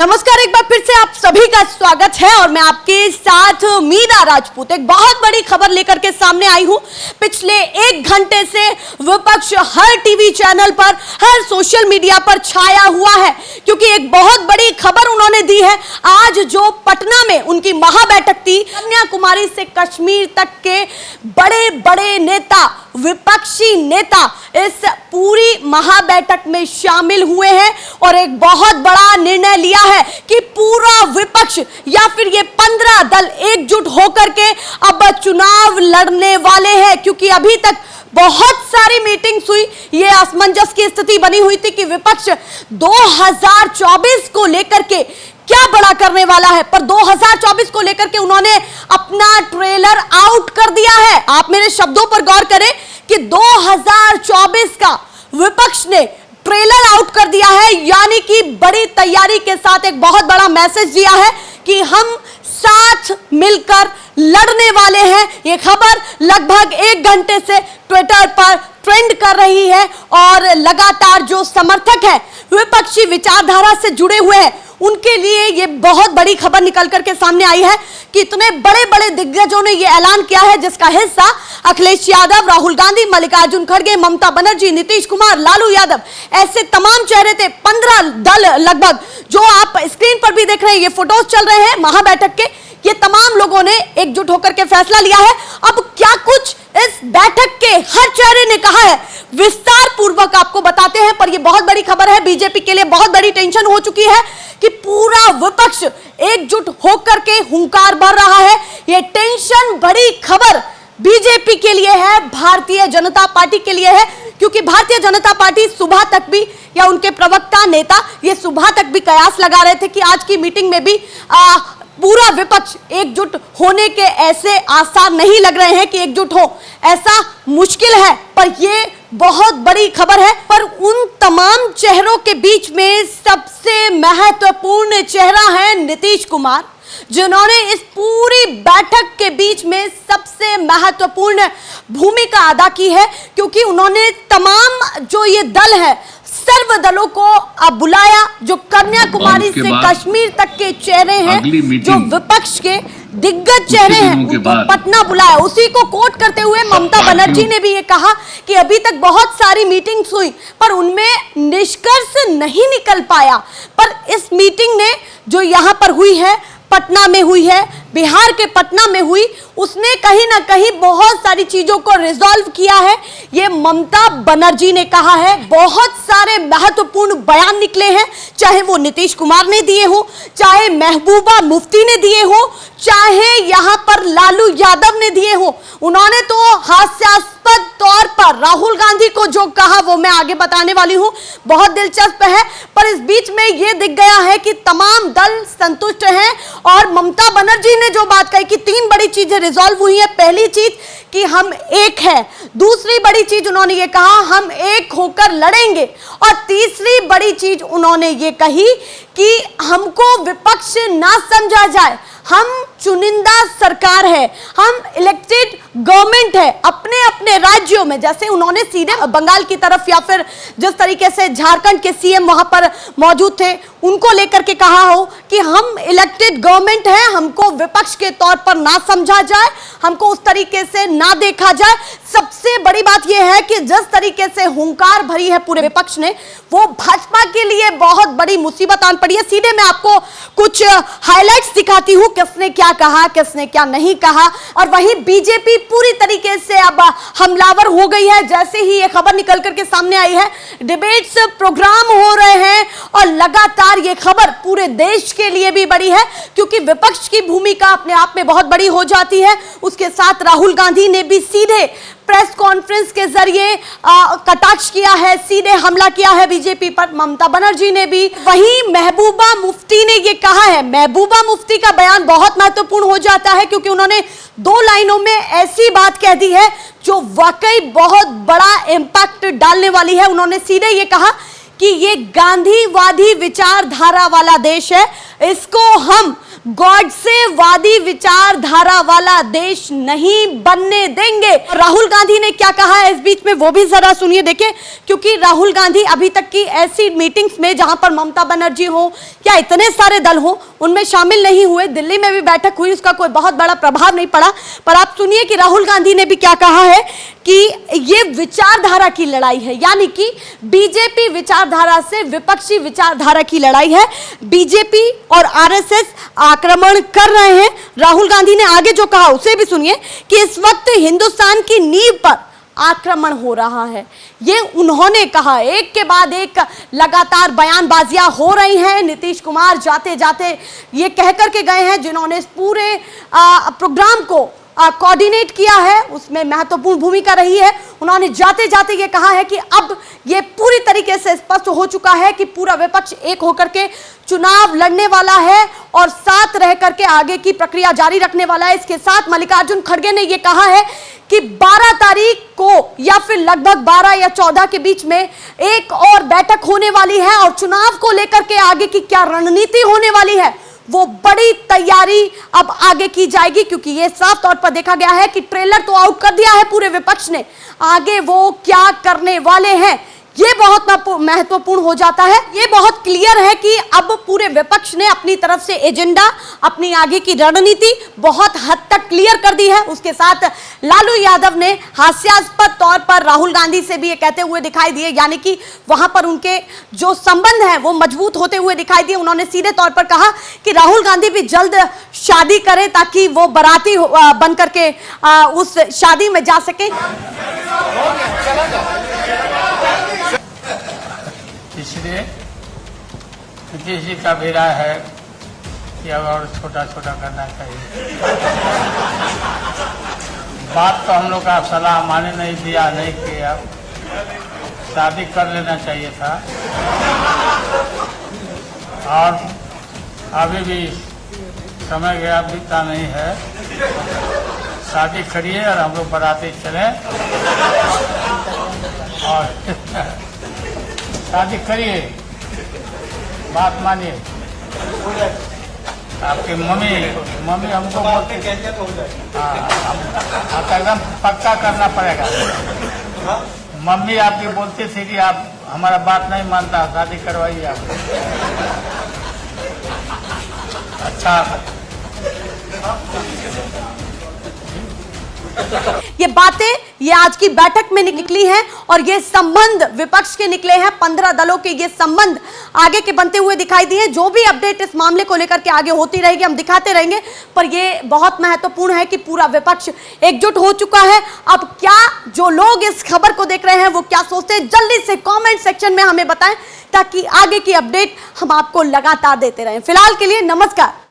नमस्कार, एक बार फिर से आप सभी का स्वागत है और मैं आपके साथ मीरा राजपूत एक बहुत बड़ी खबर लेकर के सामने आई हूं। पिछले 1 घंटे से विपक्ष हर टीवी चैनल पर, हर सोशल मीडिया पर छाया हुआ है क्योंकि एक बहुत बड़ी खबर उन्होंने दी है। आज जो पटना में उनकी महाबैठक थी, कन्याकुमारी से कश्मीर तक के बड़े बड़े नेता, विपक्षी नेता इस पूरी महाबैठक में शामिल हुए हैं और एक बहुत बड़ा निर्णय लिया है कि पूरा विपक्ष या फिर ये 15 दल एकजुट होकर के अब चुनाव लड़ने वाले हैं। क्योंकि अभी तक बहुत सारी मीटिंग्स हुई, ये असमंजस की स्थिति बनी हुई थी कि विपक्ष 2024 को लेकर के क्या बड़ा करने वाला है, पर 2024 को लेकर के उन्होंने अपना ट्रेलर आउट कर दिया है। आप मेरे शब्दों पर गौर करें कि 2024 का विपक्ष ने ट्रेलर आउट कर दिया है, यानी कि बड़ी तैयारी के साथ एक बहुत बड़ा मैसेज दिया है कि हम साथ मिलकर लड़ने वाले हैं। ये खबर लगभग 1 घंटे से ट्विटर पर ट्रेंड कर रही है और लगातार जो समर्थक है विपक्षी विचारधारा से जुड़े हुए हैं उनके लिए ये बहुत बड़ी खबर निकल करके सामने आई है कि इतने बड़े बड़े दिग्गजों ने ये ऐलान किया है, जिसका हिस्सा अखिलेश यादव, राहुल गांधी, मल्लिकार्जुन खड़गे, ममता बनर्जी, नीतीश कुमार, लालू यादव, ऐसे तमाम चेहरे थे। 15 दल लगभग, जो आप स्क्रीन पर भी देख रहे हैं, ये फोटोज चल रहे हैं महाबैठक के, ये तमाम लोगों ने एकजुट होकर के फैसला लिया है। अब क्या कुछ इस बैठक के हर चेहरे ने कहा है विस्तार पूर्वक आपको बताते हैं, पर यह बहुत बड़ी खबर है। बीजेपी के लिए बहुत बड़ी टेंशन हो चुकी है कि पूरा विपक्ष एकजुट होकर के हुंकार भर रहा है। यह टेंशन बड़ी खबर बीजेपी के लिए है, भारतीय जनता पार्टी के लिए है, क्योंकि भारतीय जनता पार्टी सुबह तक भी, या उनके प्रवक्ता नेता ये सुबह तक भी कयास लगा रहे थे कि आज की मीटिंग में भी पूरा विपक्ष एकजुट होने के ऐसे आसार नहीं लग रहे हैं कि एकजुट हो, ऐसा मुश्किल है। पर ये बहुत बड़ी खबर है। पर उन तमाम चेहरों के बीच में सबसे महत्वपूर्ण चेहरा है नीतीश कुमार, जिन्होंने इस पूरी बैठक के बीच में सबसे महत्वपूर्ण भूमिका अदा की है, क्योंकि उन्होंने तमाम जो ये दल है सर्व दलों को अब बुलाया, जो कन्याकुमारी से कश्मीर तक के चेहरे हैं, जो विपक्ष के दिग्गज चेहरे हैं, उनको पटना बुलाया। उसी को कोट करते हुए ममता बनर्जी ने भी ये कहा कि अभी तक बहुत सारी मीटिंग्स हुई पर उनमें निष्कर्ष नहीं निकल पाया, पर इस मीटिंग ने जो यहाँ पर हुई है, पटना में हुई है, बिहार के पटना में हुई, उसने कहीं ना कहीं बहुत सारी चीजों को रिजॉल्व किया है। ये ममता बनर्जी ने कहा है। बहुत सारे महत्वपूर्ण बयान निकले हैं, चाहे वो नीतीश कुमार ने दिए हो, चाहे महबूबा मुफ्ती ने दिए हो, चाहे यहां पर लालू यादव ने दिए हो। उन्होंने तो हास्यास्पद तौर पर राहुल गांधी को जो कहा वो मैं आगे बताने वाली हूं, बहुत दिलचस्प है। पर इस बीच में यह दिख गया है कि तमाम दल संतुष्ट हैं और ममता बनर्जी ने जो बात कही कि 3 बड़ी चीजें रिजॉल्व हुई है। पहली चीज कि हम एक हैं, दूसरी बड़ी चीज उन्होंने ये कहा हम एक होकर लड़ेंगे, और तीसरी बड़ी चीज उन्होंने ये कही कि हमको विपक्ष ना समझा जाए, हम चुनिंदा सरकार है, हम इलेक्टेड गवर्नमेंट है। अपने अपने राज्यों में, जैसे उन्होंने सीधे बंगाल की तरफ या फिर जिस तरीके से झारखंड के सीएम वहां पर मौजूद थे उनको लेकर के कहा हो कि हम इलेक्टेड गवर्नमेंट है, हमको विपक्ष के तौर पर ना समझा जाए, हमको उस तरीके से ना देखा जाए। सबसे बड़ी बात यह है कि जिस तरीके से हुंकार भरी है पूरे विपक्ष ने, वो भाजपा के लिए बहुत बड़ी मुसीबत आन पड़ी है। सीधे मैं आपको कुछ हाइलाइट्स दिखाती हूं, किसने क्या कहा, किसने क्या नहीं कहा। और वहीं बीजेपी पूरी तरीके से अब हमलावर हो गई है। जैसे ही ये खबर निकल करके सामने आई है, डिबेट्स प्रोग्राम हो रहे हैं और लगातार ये खबर पूरे देश के लिए भी बड़ी है, क्योंकि विपक्ष की भूमिका अपने आप में बहुत बड़ी हो जाती है। उसके साथ राहुल गांधी ने भी सीधे प्रेस कॉन्फ्रेंस के जरिए कटाक्ष किया है, सीधे हमला किया है बीजेपी पर। ममता बनर्जी ने भी, वहीं महबूबा मुफ्ती ने ये कहा है। महबूबा मुफ्ती का बयान बहुत महत्वपूर्ण हो जाता है, क्योंकि उन्होंने 2 लाइनों में ऐसी बात कह दी है जो वाकई बहुत बड़ा इंपैक्ट डालने वाली है। उन्होंने सीधे ये कहा कि ये गांधीवादी विचारधारा वाला देश है, इसको हम गॉडसेवादी विचारधारा वाला देश नहीं बनने देंगे। राहुल गांधी ने क्या कहा है इस बीच में वो भी जरा सुनिए, देखिए, क्योंकि राहुल गांधी अभी तक की ऐसी मीटिंग्स में जहां पर ममता बनर्जी हो या इतने सारे दल हो उनमें शामिल नहीं हुए। दिल्ली में भी बैठक हुई, उसका कोई बहुत बड़ा प्रभाव नहीं पड़ा। पर आप सुनिए कि राहुल गांधी ने भी क्या कहा है कि ये विचारधारा की लड़ाई है, यानी कि बीजेपी विचारधारा से विपक्षी विचारधारा की लड़ाई है। बीजेपी और आरएसएस आक्रमण कर रहे हैं। राहुल गांधी ने आगे जो कहा उसे भी सुनिए कि इस वक्त हिंदुस्तान की नींव पर आक्रमण हो रहा है। ये उन्होंने कहा, एक के बाद एक लगातार बयानबाजियां हो रही हैं। नीतीश कुमार जाते जाते ये कह करके गए हैं, जिन्होंने इस पूरे प्रोग्राम को कोऑर्डिनेट किया है, उसमें महत्वपूर्ण भूमिका रही है। उन्होंने जाते जाते ये कहा है कि अब ये पूरी तरीके से स्पष्ट हो चुका है कि पूरा विपक्ष एक होकर के चुनाव लड़ने वाला है और साथ रह करके आगे की प्रक्रिया जारी रखने वाला है। इसके साथ मल्लिकार्जुन खड़गे ने यह कहा है कि 12 तारीख को या फिर लगभग 12 या 14 के बीच में एक और बैठक होने वाली है और चुनाव को लेकर के आगे की क्या रणनीति होने वाली है वो बड़ी तैयारी अब आगे की जाएगी, क्योंकि ये साफ तौर पर देखा गया है कि ट्रेलर तो आउट कर दिया है पूरे विपक्ष ने। आगे वो क्या करने वाले हैं ये बहुत महत्वपूर्ण हो जाता है। ये बहुत क्लियर है कि अब पूरे विपक्ष ने अपनी तरफ से एजेंडा, अपनी आगे की रणनीति बहुत हद तक क्लियर कर दी है। उसके साथ लालू यादव ने हास्यास्पद तौर पर राहुल गांधी से भी ये कहते हुए दिखाई दिए, यानी कि वहां पर उनके जो संबंध है वो मजबूत होते हुए दिखाई दिए। उन्होंने सीधे तौर पर कहा कि राहुल गांधी भी जल्द शादी करें ताकि वो बाराती बन करके उस शादी में जा सके। इसलिए नीतीश जी का भी राय है कि अब और छोटा छोटा करना चाहिए। बात तो हम लोग का सलाह माने नहीं दिया, नहीं किया, शादी कर लेना चाहिए था। और अभी भी समय गया, बीता नहीं है। शादी करिए और हम लोग बाराती चले और शादी करिए, बात मानिए। आपकी मम्मी हमको बोलते हाँ, एकदम पक्का करना पड़ेगा। मम्मी आपकी बोलती थी कि आप हमारा बात नहीं मानता, शादी करवाइए आप। अच्छा, ये बातें ये आज की बैठक में निकली हैं और ये संबंध विपक्ष के निकले हैं। 15 दलों के ये संबंध आगे के बनते हुए दिखाई दिए। जो भी अपडेट इस मामले को लेकर के आगे होती रहेगी हम दिखाते रहेंगे, पर ये बहुत महत्वपूर्ण है कि पूरा विपक्ष एकजुट हो चुका है। अब क्या जो लोग इस खबर को देख रहे हैं वो क्या सोचते हैं, जल्दी से कमेंट सेक्शन में हमें बताएं ताकि आगे की अपडेट हम आपको लगातार देते रहें। फिलहाल के लिए नमस्कार।